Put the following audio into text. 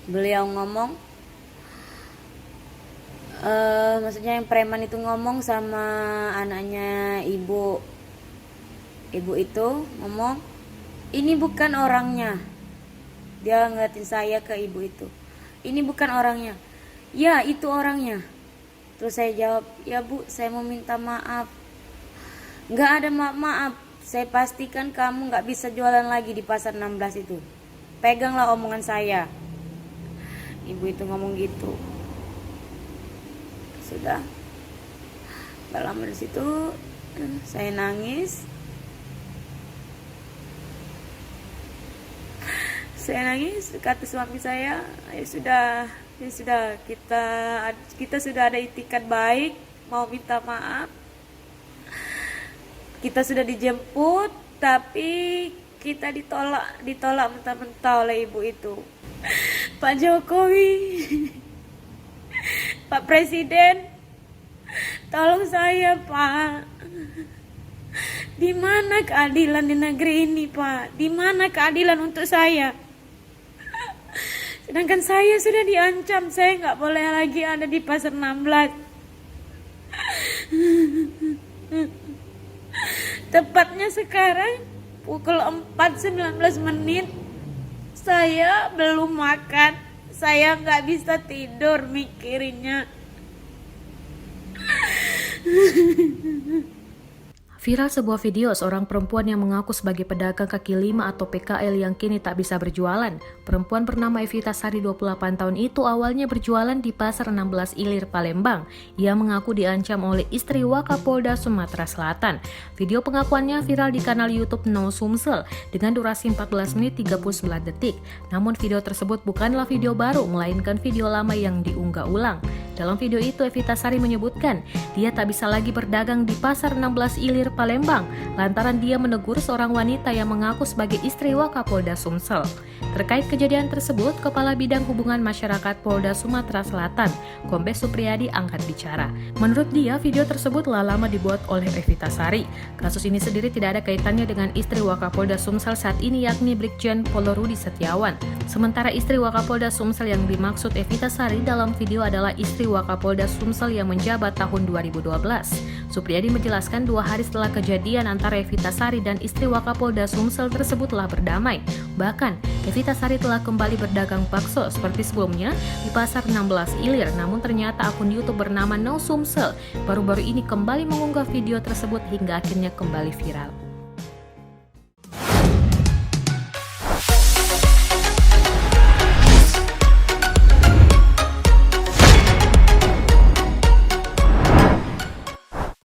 Beliau ngomong, maksudnya yang preman itu ngomong sama anaknya ibu itu ngomong, ini bukan orangnya. Dia ngeliatin saya ke ibu itu, ini bukan orangnya. Ya, itu orangnya. Terus saya jawab, ya bu, saya mau minta maaf. Nggak ada maaf-maaf, saya pastikan kamu nggak bisa jualan lagi di pasar 16 itu. Peganglah omongan saya. Ibu itu ngomong gitu. Sudah, gak lama dari situ saya nangis. Kata suami saya, ya sudah, kita sudah ada itikat baik, mau minta maaf. Kita sudah dijemput, tapi kita ditolak mentah-mentah oleh ibu itu. Pak Jokowi, Pak Presiden, tolong saya Pak. Di mana keadilan di negeri ini Pak? Di mana keadilan untuk saya? Sedangkan saya sudah diancam, saya nggak boleh lagi ada di pasar 16. Tepatnya sekarang pukul 4:19, saya belum makan, saya nggak bisa tidur mikirinnya. Viral sebuah video seorang perempuan yang mengaku sebagai pedagang kaki lima atau PKL yang kini tak bisa berjualan. Perempuan bernama Evita Sari 28 tahun itu awalnya berjualan di Pasar 16 Ilir, Palembang. Ia mengaku diancam oleh istri Wakapolda Sumatera Selatan. Video pengakuannya viral di kanal YouTube No Sumsel dengan durasi 14 menit 39 detik. Namun video tersebut bukanlah video baru, melainkan video lama yang diunggah ulang. Dalam video itu Evita Sari menyebutkan dia tak bisa lagi berdagang di Pasar 16 Ilir, Palembang lantaran dia menegur seorang wanita yang mengaku sebagai istri Wakapolda Sumsel. Terkait kejadian tersebut, Kepala Bidang Hubungan Masyarakat Polda Sumatera Selatan, Kombes Supriyadi angkat bicara. Menurut dia, video tersebut lama dibuat oleh Evita Sari. Kasus ini sendiri tidak ada kaitannya dengan istri Wakapolda Sumsel saat ini, yakni Brigjen Pol Rudi Setiawan. Sementara istri Wakapolda Sumsel yang dimaksud Evita Sari dalam video adalah istri Wakapolda Sumsel yang menjabat tahun 2012. Supriyadi menjelaskan 2 hari setelah kejadian antara Evita Sari dan istri Wakapolda Sumsel tersebut telah berdamai. Bahkan, Evita Sari telah kembali berdagang bakso seperti sebelumnya di Pasar 16 Ilir. Namun ternyata akun YouTube bernama No Sumsel baru-baru ini kembali mengunggah video tersebut hingga akhirnya kembali viral.